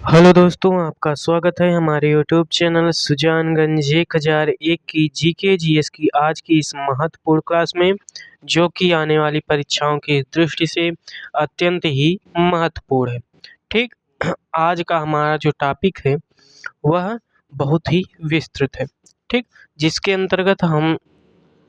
Hello दोस्तों, आपका स्वागत है हमारे यूट्यूब चैनल सुजानगंज 1001 की जीके जीएस की आज की इस महत्वपूर्ण क्लास में, जो कि आने वाली परीक्षाओं की दृष्टि से अत्यंत ही महत्वपूर्ण है। ठीक, आज का हमारा जो टॉपिक है वह बहुत ही विस्तृत है। ठीक, जिसके अंतर्गत हम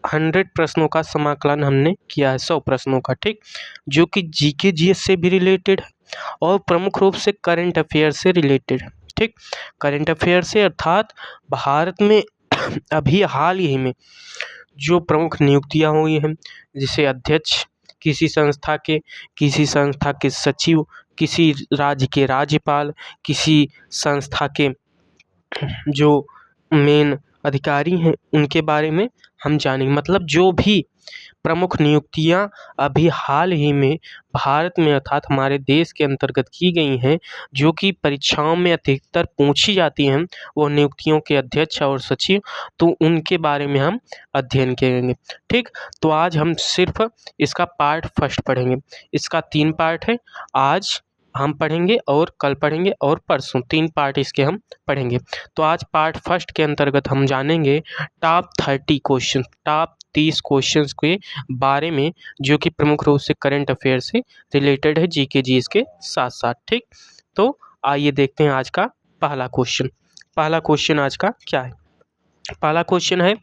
100 प्रश्नों का समाकलन हमने किया है, 100 प्रश्नों का। ठीक, जो कि जीके जीएस से भी रिलेटेड है और प्रमुख रूप से करंट अफेयर से रिलेटेड है। ठीक, करंट अफेयर से अर्थात भारत में अभी हाल ही में जो प्रमुख नियुक्तियां हुई हैं, जैसे अध्यक्ष किसी संस्था के सचिव, किसी राज्य के राज्यपाल, किसी संस्था के जो मेन अधिकारी हैं, उनके बारे में हम जानेंगे। मतलब जो भी प्रमुख नियुक्तियां अभी हाल ही में भारत में अर्थात हमारे देश के अंतर्गत की गई हैं, जो कि परीक्षाओं में अधिकतर पूछी जाती हैं, वो नियुक्तियों के अध्यक्ष और सचिव, तो उनके बारे में हम अध्ययन करेंगे। ठीक, तो आज हम सिर्फ इसका पार्ट फर्स्ट पढ़ेंगे। इसका 3 पार्ट है। आज हम पढ़ेंगे और कल पढ़ेंगे और परसों 3 पार्ट इसके हम पढ़ेंगे। तो आज पार्ट फर्स्ट के अंतर्गत हम जानेंगे टॉप 30 क्वेश्चंस के बारे में, जो कि प्रमुख रूप से करंट अफेयर से रिलेटेड है, जीके जीएस के साथ साथ। ठीक, तो आइए देखते हैं आज का पहला क्वेश्चन। पहला क्वेश्चन आज का क्या है? पहला क्वेश्चन है,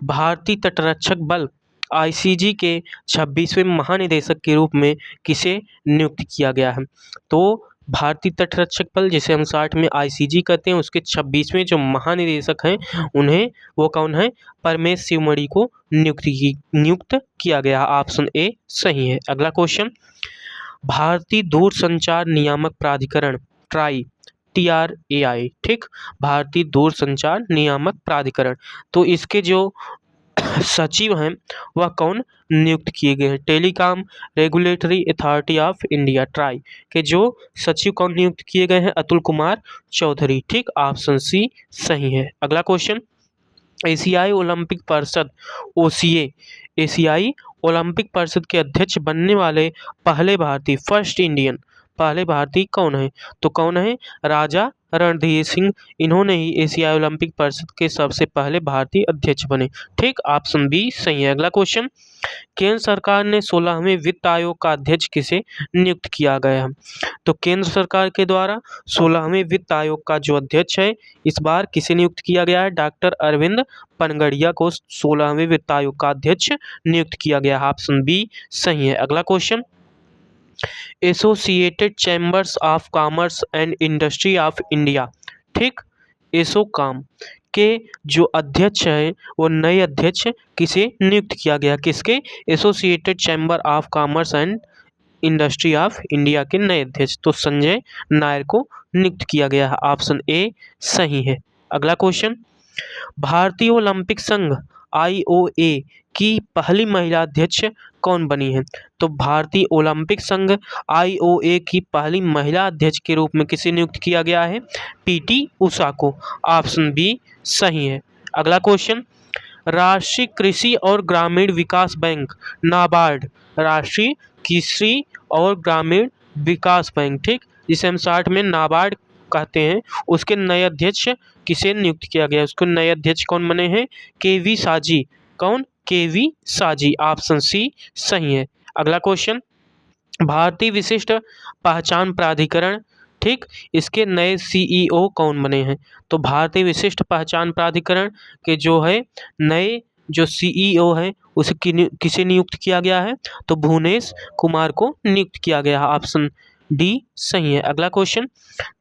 भारतीय तटरक्षक बल आईसीजी के 26वें महानिदेशक के रूप में किसे नियुक्त किया गया है? तो भारतीय तटरक्षक बल, जिसे हम शॉर्ट में आईसीजी कहते हैं, उसके 26वें जो महानिदेशक हैं, उन्हें वो कौन है? परमेश शिवमणि को नियुक्त किया गया। ऑप्शन ए सही है। अगला क्वेश्चन, भारतीय दूरसंचार नियामक प्राधिकरण ट्राई TRAI, ठीक, भारतीय दूरसंचार नियामक प्राधिकरण, तो इसके जो सचिव हैं वह कौन नियुक्त किए गए हैं? Telecom regulatory authority of India try के जो सचिव कौन नियुक्त किए गए हैं? अतुल कुमार चौधरी। ठीक, ऑप्शन सी सही है। अगला क्वेश्चन, एशियाई ओलंपिक परिषद OCA, एशियाई ओलंपिक परिषद के अध्यक्ष बनने वाले पहले भारतीय कौन है? तो कौन है? राजा रणधीर सिंह। इन्होंने ही एशियाई ओलंपिक परिषद के सबसे पहले भारतीय अध्यक्ष बने। ठीक, ऑप्शन बी सही है। अगला क्वेश्चन, केंद्र सरकार ने 16वें वित्त आयोग का अध्यक्ष किसे नियुक्त किया गया है? तो केंद्र सरकार के द्वारा 16वें वित्त आयोग का जो अध्यक्ष है, इस बार किसे नियुक्त किया गया है? डॉक्टर अरविंद पनगड़िया को 16वें वित्त आयोग का अध्यक्ष नियुक्त किया गया है। ऑप्शन बी सही है। अगला question, associated chambers of commerce and industry of India, ठीक, एसोकाम के जो अध्यक्ष हैं, वो नए अध्यक्ष किसे नियुक्त किया गया? किसके? Associated chamber of commerce and industry of India के नए अध्यक्ष, तो संजय नायर को नियुक्त किया गया है। ऑप्शन ए सही है। अगला क्वेश्चन, भारतीय ओलंपिक संघ IOA की पहली महिला अध्यक्ष कौन बनी है? तो भारतीय ओलंपिक संघ IOA की पहली महिला अध्यक्ष के रूप में किसे नियुक्त किया गया है? PT उषा को। ऑप्शन बी सही है। अगला क्वेश्चन, राष्ट्रीय कृषि और ग्रामीण विकास बैंक नाबार्ड, राष्ट्रीय कृषि और ग्रामीण विकास बैंक, ठीक, जिसे हम शॉर्ट में नाबार्ड कहते हैं, उसके नए अध्यक्ष किसे नियुक्त किया गया? उसके नए अध्यक्ष कौन बने हैं? KV साजी। कौन? KV साजी। ऑप्शन सी सही है। अगला क्वेश्चन, भारतीय विशिष्ट पहचान प्राधिकरण, ठीक, इसके नए CEO कौन बने हैं? तो भारतीय विशिष्ट पहचान प्राधिकरण के जो है नए जो CEO है, उसे किसे नियुक्त किया गया है? तो भुवनेश कुमार को नियुक्त किया गया है। ऑप्शन डी सही है। अगला क्वेश्चन,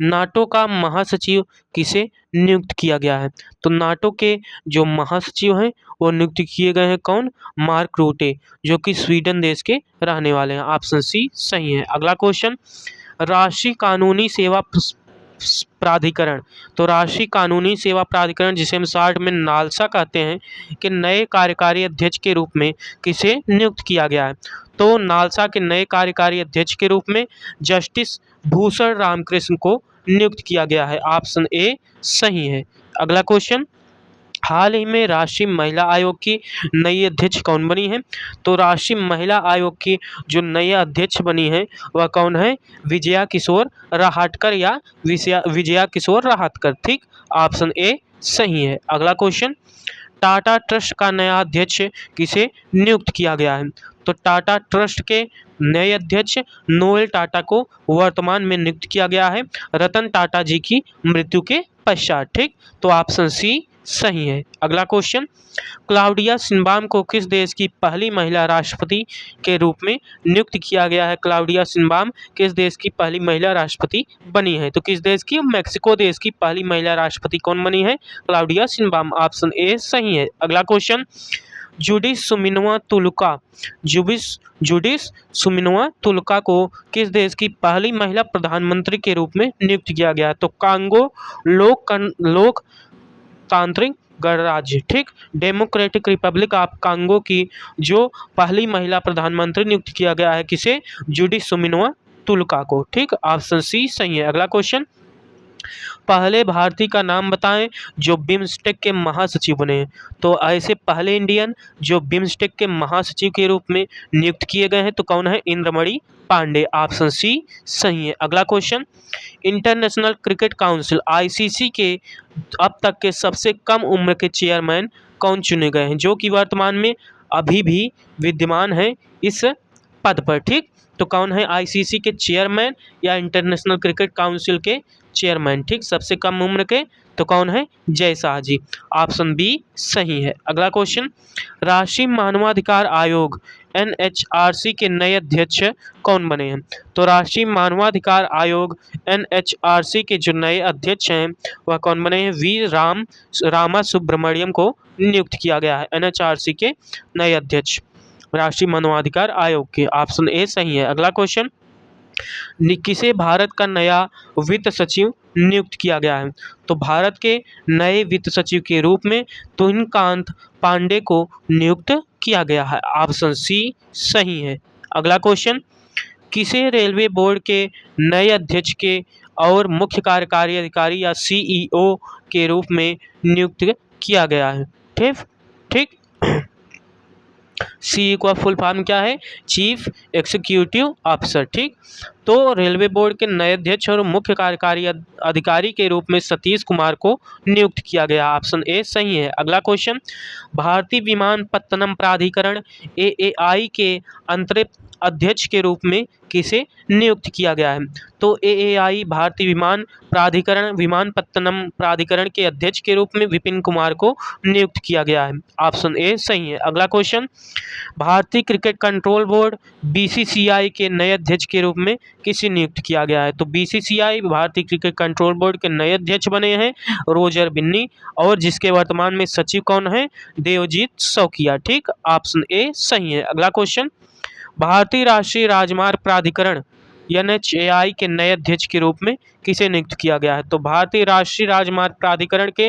नाटो का महासचिव किसे नियुक्त किया गया है? तो नाटो के जो महासचिव हैं वो नियुक्त किए गए हैं कौन? मार्क रूटे, जो कि स्वीडन देश के रहने वाले हैं। ऑप्शन सी सही है। अगला क्वेश्चन, राष्ट्रीय कानूनी सेवा प्राधिकरण, तो राष्ट्रीय कानूनी सेवा प्राधिकरण, जिसे हम शॉर्ट में नालसा कहते हैं, कि नए कार्यकारी अध्यक्ष के रूप में किसे नियुक्त किया गया है? तो नालसा के नए कार्यकारी अध्यक्ष के रूप में जस्टिस भूषण रामकृष्ण को नियुक्त किया गया है। ऑप्शन ए सही है। अगला क्वेश्चन, हाल ही में राष्ट्रीय महिला आयोग की नई अध्यक्ष कौन बनी है? तो राष्ट्रीय महिला आयोग की जो नई अध्यक्ष बनी है वह कौन है? विजया किशोर रहाटकर या विजया किशोर रहाटकर। ठीक, ऑप्शन ए सही है। अगला क्वेश्चन, टाटा ट्रस्ट का नया अध्यक्ष किसे नियुक्त किया गया है? तो टाटा ट्रस्ट के नए अध्यक्ष नोएल टाटा को वर्तमान में नियुक्त किया गया है रतन टाटा जी की मृत्यु के पश्चात। ठीक, तो ऑप्शन सी सही है। अगला क्वेश्चन, क्लाउडिया शिनबाम को किस देश की पहली महिला राष्ट्रपति के रूप में नियुक्त किया गया है? क्लाउडिया शिनबाम किस देश की पहली महिला राष्ट्रपति बनी है? तो किस देश की? मैक्सिको देश की पहली महिला राष्ट्रपति कौन बनी है? Claudia Sheinbaum. ऑप्शन ए सही है। अगला क्वेश्चन, जुडिस सुमिनवा तुलुका जुडिस सुमिनवा तुलुका को किस देश की पहली महिला प्रधानमंत्री के रूप में नियुक्त किया गया? तो कांगो लोकतांत्रिक गणराज्य, ठीक, डेमोक्रेटिक रिपब्लिक ऑफ कांगो की जो पहली महिला प्रधानमंत्री नियुक्त किया गया है किसे? जुडिस सुमिनवा तुलुका को। ठीक, ऑप्शन सी सही है। अगला क्वेश्चन, पहले भारतीय का नाम बताएं जो बिम्स्टेक के महासचिव बने हैं। तो ऐसे पहले इंडियन जो बिम्स्टेक के महासचिव के रूप में नियुक्त किए गए हैं तो कौन है? इंद्रमणि पांडे। ऑप्शन सी सही है। अगला question, international cricket council ICC के अब तक के सबसे कम उम्र के चेयरमैन कौन चुने गए हैं जो कि वर्तमान में अभी भी विद्यमान है इस पद पर? ठीक, तो कौन है आईसीसी के चेयरमैन या इंटरनेशनल क्रिकेट काउंसिल के चेयरमैन? ठीक, सबसे कम उम्र के तो कौन है? जय शाह जी। ऑप्शन बी सही है। अगला क्वेश्चन, राष्ट्रीय मानवाधिकार आयोग एनएचआरसी के नए अध्यक्ष कौन बने हैं? तो राष्ट्रीय मानवाधिकार आयोग एनएचआरसी के जो नए अध्यक्ष हैं वह कौन बने हैं? वी रामा सुब्रमण्यम को नियुक्त किया गया है एनएचआरसी के नए अध्यक्ष राष्ट्रीय मानवाधिकार आयोग के। ऑप्शन ए सही है। अगला क्वेश्चन, किसे भारत का नया वित्त सचिव नियुक्त किया गया है? तो भारत के नए वित्त सचिव के रूप में तुहिनकांत पांडे को नियुक्त किया गया है। ऑप्शन सी सही है। अगला क्वेश्चन, किसे रेलवे बोर्ड के नए अध्यक्ष के और मुख्य कार्यकारी अधिकारी या सीईओ के रूप में नियुक्त किया गया है? ठीक ठीक सी का फुल फॉर्म क्या है? Chief executive officer. ठीक, तो रेलवे बोर्ड के नए अध्यक्ष और मुख्य कार्यकारी अधिकारी के रूप में सतीश कुमार को नियुक्त किया गया। ऑप्शन ए सही है। अगला क्वेश्चन, भारतीय विमानपत्तनम प्राधिकरण एएआई के अंतरिम अध्यक्ष के रूप में किसे नियुक्त किया गया है? तो एएआई भारतीय विमानपत्तनम प्राधिकरण के अध्यक्ष के रूप में विपिन कुमार को नियुक्त किया गया है। ऑप्शन ए सही है। अगला क्वेश्चन, भारतीय क्रिकेट कंट्रोल बोर्ड बीसीसीआई के नए अध्यक्ष के रूप में किसे नियुक्त किया गया है? तो बीसीसीआई भारतीय क्रिकेट कंट्रोल बोर्ड के नए अध्यक्ष बने हैं रोजर बिन्नी और जिसके वर्तमान में सचिव कौन है? देवजीत सौकिया। ठीक, ऑप्शन ए सही है। अगला क्वेश्चन, भारतीय राष्ट्रीय राजमार्ग प्राधिकरण एनएचएआई के नए अध्यक्ष के रूप में किसे नियुक्त किया गया है? तो भारतीय राष्ट्रीय राजमार्ग प्राधिकरण के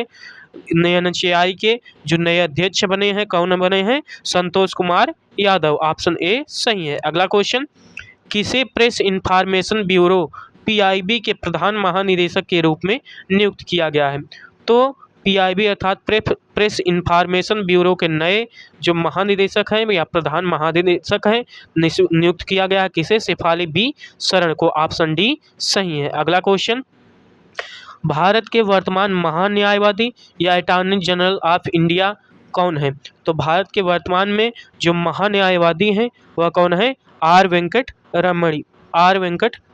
एनएचएआई के जो नए अध्यक्ष बने हैं कौन बने हैं? संतोष कुमार यादव। ऑप्शन ए सही है। अगला क्वेश्चन, किसे प्रेस इंफॉर्मेशन ब्यूरो पीआईबी के प्रधान महानिदेशक के रूप में नियुक्त किया गया है? तो पीआईबी अर्थात प्रेस इंफॉर्मेशन ब्यूरो के नए जो महानिदेशक हैं या प्रधान महानिदेशक हैं नियुक्त किया गया है किसे? शेफाली बी शरण को। ऑप्शन डी सही है। अगला क्वेश्चन, भारत के वर्तमान महान्यायवादी या अटॉर्नी जनरल ऑफ इंडिया कौन है? तो भारत के वर्तमान में जो महान्यायवादी हैं वह कौन है? आर वेंकट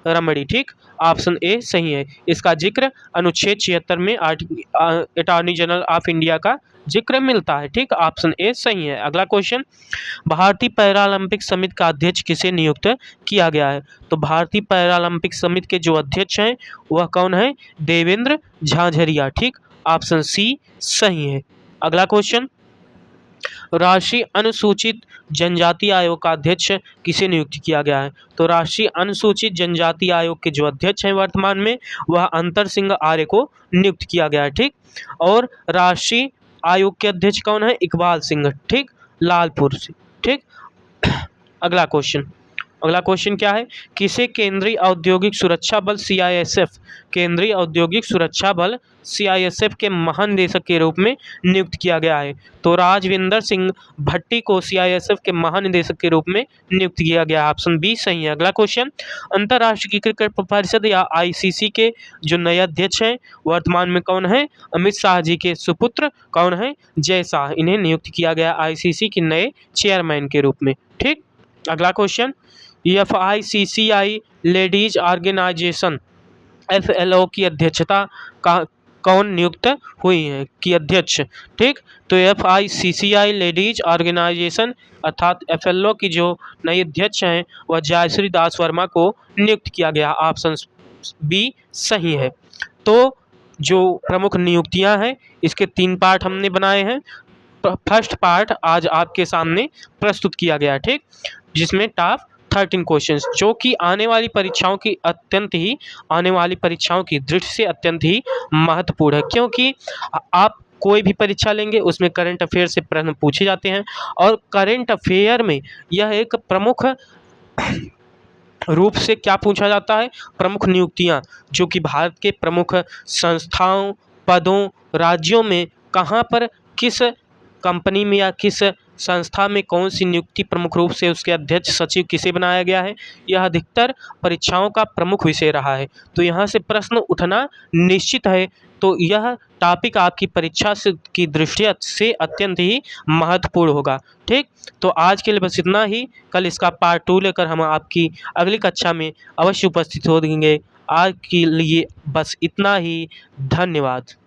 रमणी। ठीक, ऑप्शन ए सही है। इसका जिक्र अनुच्छेद 76 में अटॉर्नी जनरल ऑफ इंडिया का जिक्र मिलता है। ठीक, ऑप्शन ए सही है। अगला क्वेश्चन, भारतीय पैरालंपिक समिति का अध्यक्ष किसे नियुक्त किया गया है? तो भारतीय पैरालंपिक समिति के जो अध्यक्ष हैं वह कौन है? देवेंद्र झाझरिया। ठीक, ऑप्शन सी सही है। अगला क्वेश्चन, राष्ट्रीय अनुसूचित जनजाति आयोग का अध्यक्ष किसे नियुक्त किया गया है? तो राष्ट्रीय अनुसूचित जनजाति आयोग के जो अध्यक्ष हैं वर्तमान में वह अंतर सिंह आर्य को नियुक्त किया गया है। ठीक, और राष्ट्रीय आयोग के अध्यक्ष कौन है? इकबाल सिंह। ठीक, लालपुर से। ठीक, अगला क्वेश्चन, अगला क्वेश्चन क्या है, किसे केंद्रीय औद्योगिक सुरक्षा बल CISF, केंद्रीय औद्योगिक सुरक्षा बल CISF के महानिदेशक के रूप में नियुक्त किया गया है? तो राजविंदर सिंह भट्टी को CISF के महानिदेशक के रूप में नियुक्त किया गया। ऑप्शन बी सही है। अगला क्वेश्चन, अंतर्राष्ट्रीय क्रिकेट परिषद या ICC के जो नए अध्यक्ष हैं वर्तमान में कौन है? अमित शाह जी के सुपुत्र कौन है? जय शाह, इन्हें नियुक्त किया गया ICC के नए चेयरमैन के रूप में। ठीक, अगला question, FICCI ladies organisation FLO की अध्यक्षता का कौन नियुक्त हुई है की अध्यक्ष? ठीक, तो FICCI लेडीज ऑर्गेनाइजेशन अर्थात FLO की जो नई अध्यक्ष हैं वह जयश्री दास वर्मा को नियुक्त किया गया। ऑप्शन बी सही है। तो जो प्रमुख नियुक्तियां हैं इसके 3 पार्ट हमने बनाए हैं। फर्स्ट पार्ट आज आपके सामने प्रस्तुत किया गया, ठीक, जिसमें टॉप 13 क्वेश्चंस जो कि आने वाली परीक्षाओं की दृष्टि से अत्यंत ही महत्वपूर्ण है, क्योंकि आप कोई भी परीक्षा लेंगे उसमें करंट अफेयर से प्रश्न पूछे जाते हैं और करंट अफेयर में यह एक प्रमुख रूप से क्या पूछा जाता है, प्रमुख नियुक्तियां जो कि भारत के प्रमुख संस्थाओं, पदों, राज्यों में कहां पर किस कंपनी में या किस संस्था में कौन सी नियुक्ति प्रमुख रूप से उसके अध्यक्ष सचिव किसे बनाया गया है, यह अधिकतर परीक्षाओं का प्रमुख विषय रहा है। तो यहाँ से प्रश्न उठना निश्चित है। तो यह टॉपिक आपकी परीक्षा से की दृष्टि से अत्यंत ही महत्वपूर्ण होगा। ठीक, तो आज के लिए बस इतना ही। कल इसका पार्ट 2 लेकर हम आपकी अगली कक्षा में अवश्य उपस्थित होंगे। आज के लिए बस इतना ही। धन्यवाद।